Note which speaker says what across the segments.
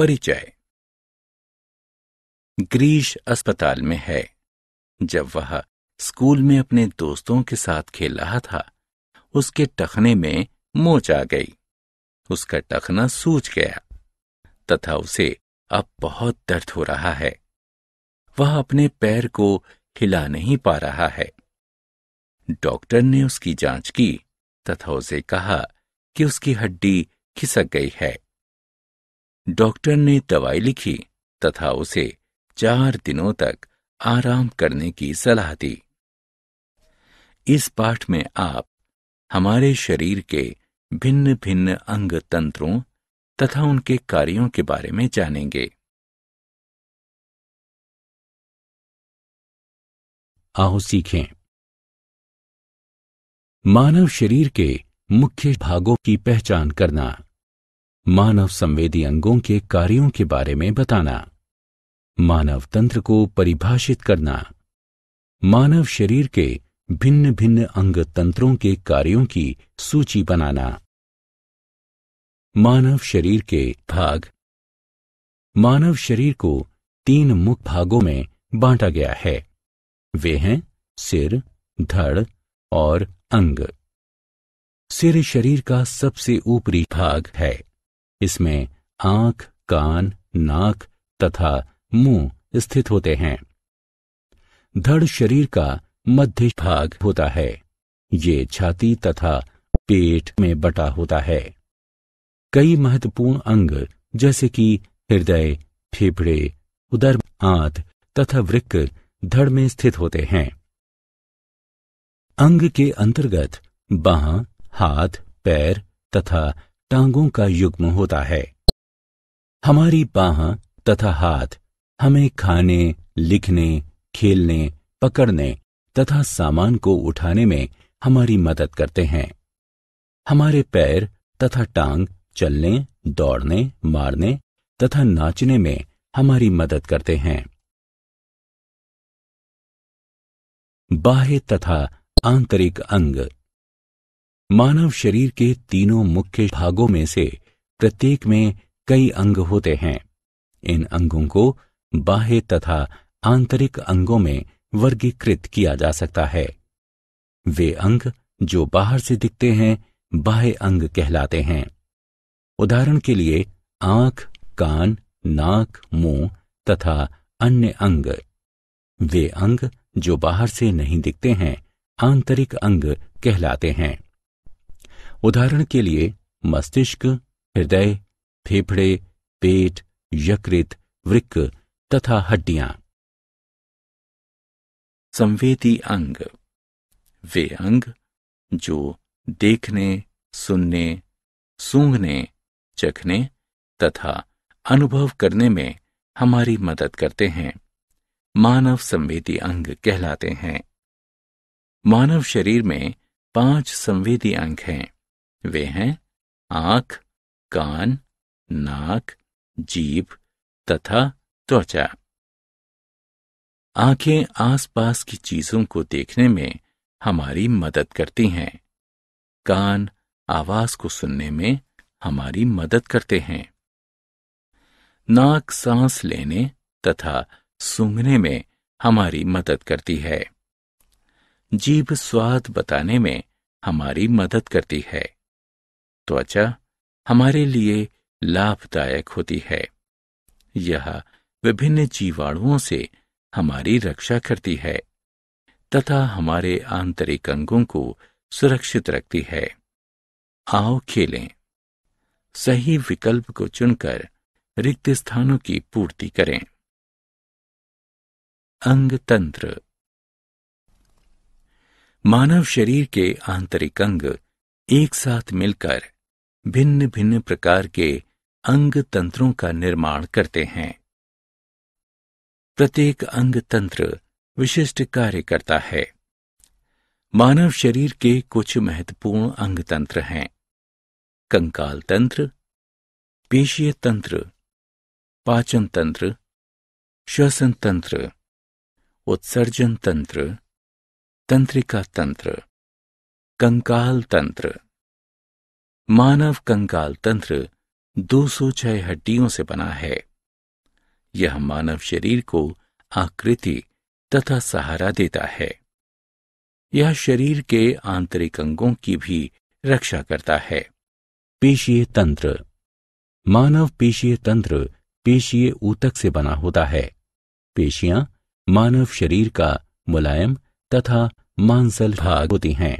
Speaker 1: परिचय। ग्रीश अस्पताल में है। जब वह स्कूल में अपने दोस्तों के साथ खेल रहा था, उसके टखने में मोच आ गई। उसका टखना सूज गया तथा उसे अब बहुत दर्द हो रहा है। वह अपने पैर को हिला नहीं पा रहा है। डॉक्टर ने उसकी जांच की तथा उसे कहा कि उसकी हड्डी खिसक गई है। डॉक्टर ने दवाई लिखी तथा उसे 4 दिनों तक आराम करने की सलाह दी। इस पाठ में आप हमारे शरीर के भिन्न भिन्न अंग तंत्रों तथा उनके कार्यों के बारे में जानेंगे।
Speaker 2: आओ सीखें। मानव शरीर के मुख्य भागों की पहचान करना, मानव संवेदी अंगों के कार्यों के बारे में बताना, मानव तंत्र को परिभाषित करना, मानव शरीर के भिन्न भिन्न अंग तंत्रों के कार्यों की सूची बनाना। मानव शरीर के भाग। मानव शरीर को 3 मुख्य भागों में बांटा गया है। वे हैं सिर, धड़ और अंग। सिर शरीर का सबसे ऊपरी भाग है। इसमें आंख, कान, नाक तथा मुंह स्थित होते हैं। धड़ शरीर का मध्य भाग होता है। ये छाती तथा पेट में बटा होता है। कई महत्वपूर्ण अंग जैसे कि हृदय, फेफड़े, उदर, आंत तथा वृक्क धड़ में स्थित होते हैं। अंग के अंतर्गत बांह, हाथ, पैर तथा टांगों का युग्म होता है। हमारी बांह तथा हाथ हमें खाने, लिखने, खेलने, पकड़ने तथा सामान को उठाने में हमारी मदद करते हैं। हमारे पैर तथा टांग चलने, दौड़ने, मारने तथा नाचने में हमारी मदद करते हैं। बाह्य तथा आंतरिक अंग। मानव शरीर के तीनों मुख्य भागों में से प्रत्येक में कई अंग होते हैं। इन अंगों को बाह्य तथा आंतरिक अंगों में वर्गीकृत किया जा सकता है। वे अंग जो बाहर से दिखते हैं बाह्य अंग कहलाते हैं। उदाहरण के लिए आंख, कान, नाक, मुंह तथा अन्य अंग। वे अंग जो बाहर से नहीं दिखते हैं आंतरिक अंग कहलाते हैं। उदाहरण के लिए मस्तिष्क, हृदय, फेफड़े, पेट, यकृत, वृक्क तथा हड्डियां।
Speaker 1: संवेदी अंग। वे अंग जो देखने, सुनने, सूंघने, चखने तथा अनुभव करने में हमारी मदद करते हैं, मानव संवेदी अंग कहलाते हैं। मानव शरीर में 5 संवेदी अंग हैं। वे हैं आंख, कान, नाक, जीभ तथा त्वचा। आंखें आसपास की चीजों को देखने में हमारी मदद करती हैं। कान आवाज को सुनने में हमारी मदद करते हैं। नाक सांस लेने तथा सूंघने में हमारी मदद करती है। जीभ स्वाद बताने में हमारी मदद करती है। त्वचा हमारे लिए लाभदायक होती है। यह विभिन्न जीवाणुओं से हमारी रक्षा करती है तथा हमारे आंतरिक अंगों को सुरक्षित रखती है। आओ खेलें। सही विकल्प को चुनकर रिक्त स्थानों की पूर्ति करें। अंग तंत्र। मानव शरीर के आंतरिक अंग एक साथ मिलकर भिन्न भिन्न प्रकार के अंग तंत्रों का निर्माण करते हैं। प्रत्येक अंग तंत्र विशिष्ट कार्य करता है। मानव शरीर के कुछ महत्वपूर्ण अंग तंत्र हैं: कंकाल तंत्र, पेशीय तंत्र, पाचन तंत्र, श्वसन तंत्र, उत्सर्जन तंत्र, तंत्रिका तंत्र, कंकाल तंत्र। मानव कंकाल तंत्र 206 हड्डियों से बना है। यह मानव शरीर को आकृति तथा सहारा देता है। यह शरीर के आंतरिक अंगों की भी रक्षा करता है।
Speaker 2: पेशीय तंत्र। मानव पेशीय तंत्र पेशीय ऊतक से बना होता है। पेशियां मानव शरीर का मुलायम तथा मांसल भाग होती हैं।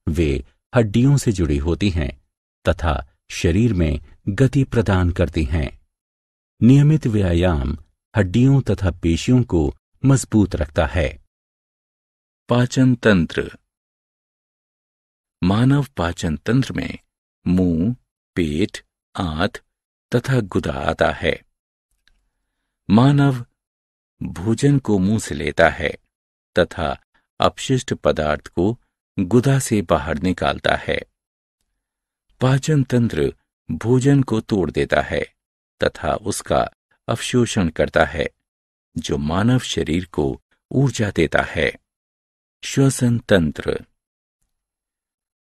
Speaker 2: वे हड्डियों से जुड़ी होती हैं तथा शरीर में गति प्रदान करती हैं। नियमित व्यायाम हड्डियों तथा पेशियों को मजबूत रखता है।
Speaker 1: पाचन तंत्र। मानव पाचन तंत्र में मुंह, पेट, आंत तथा गुदा आता है। मानव भोजन को मुंह से लेता है तथा अपशिष्ट पदार्थ को गुदा से बाहर निकालता है। पाचन तंत्र भोजन को तोड़ देता है तथा उसका अवशोषण करता है, जो मानव शरीर को ऊर्जा देता है। श्वसन तंत्र।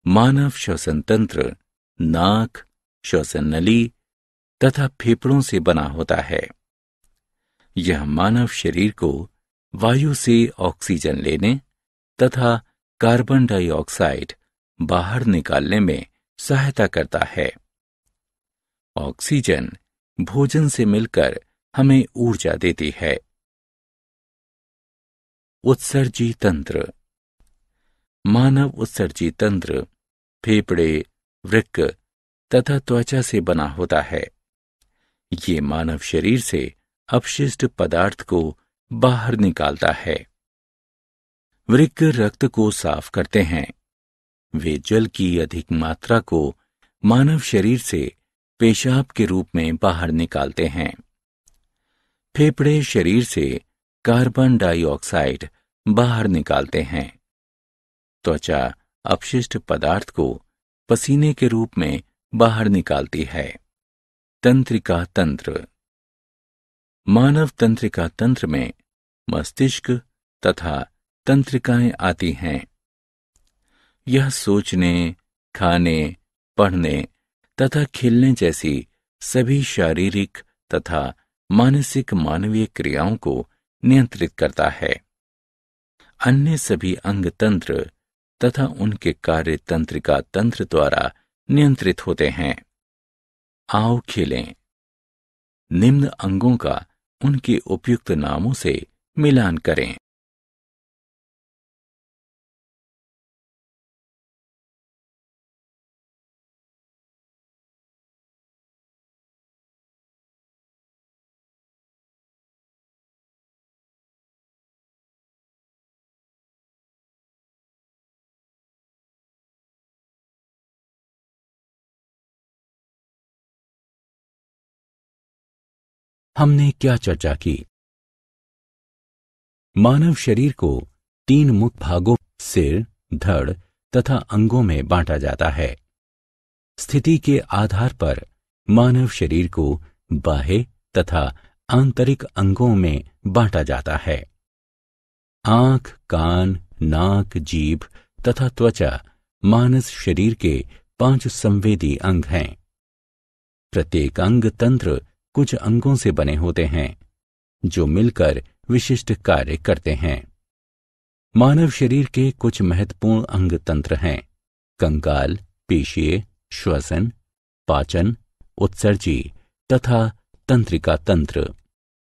Speaker 1: मानव श्वसन तंत्र नाक, श्वसन नली तथा फेफड़ों से बना होता है। यह मानव शरीर को वायु से ऑक्सीजन लेने तथा कार्बन डाइऑक्साइड बाहर निकालने में सहायता करता है। ऑक्सीजन भोजन से मिलकर हमें ऊर्जा देती है। उत्सर्जी तंत्र। मानव उत्सर्जी तंत्र फेफड़े, वृक्क तथा त्वचा से बना होता है। ये मानव शरीर से अपशिष्ट पदार्थ को बाहर निकालता है। वृक्क रक्त को साफ करते हैं। वे जल की अधिक मात्रा को मानव शरीर से पेशाब के रूप में बाहर निकालते हैं। फेफड़े शरीर से कार्बन डाइऑक्साइड बाहर निकालते हैं। त्वचा अपशिष्ट पदार्थ को पसीने के रूप में बाहर निकालती है। तंत्रिका तंत्र। मानव तंत्रिका तंत्र में मस्तिष्क तथा तंत्रिकाएं आती हैं। यह सोचने, खाने, पढ़ने तथा खेलने जैसी सभी शारीरिक तथा मानसिक मानवीय क्रियाओं को नियंत्रित करता है। अन्य सभी अंग तंत्र तथा उनके कार्य तंत्रिका तंत्र द्वारा नियंत्रित होते हैं। आओ खेलें। निम्न अंगों का उनके उपयुक्त नामों से मिलान करें।
Speaker 2: हमने क्या चर्चा की? मानव शरीर को 3 मुख्य भागों सिर, धड़ तथा अंगों में बांटा जाता है। स्थिति के आधार पर मानव शरीर को बाह्य तथा आंतरिक अंगों में बांटा जाता है। आंख, कान, नाक, जीभ तथा त्वचा मानव शरीर के 5 संवेदी अंग हैं। प्रत्येक अंग तंत्र कुछ अंगों से बने होते हैं जो मिलकर विशिष्ट कार्य करते हैं। मानव शरीर के कुछ महत्वपूर्ण अंग तंत्र हैं: कंकाल, पेशीय, श्वसन, पाचन, उत्सर्जी तथा तंत्रिका तंत्र।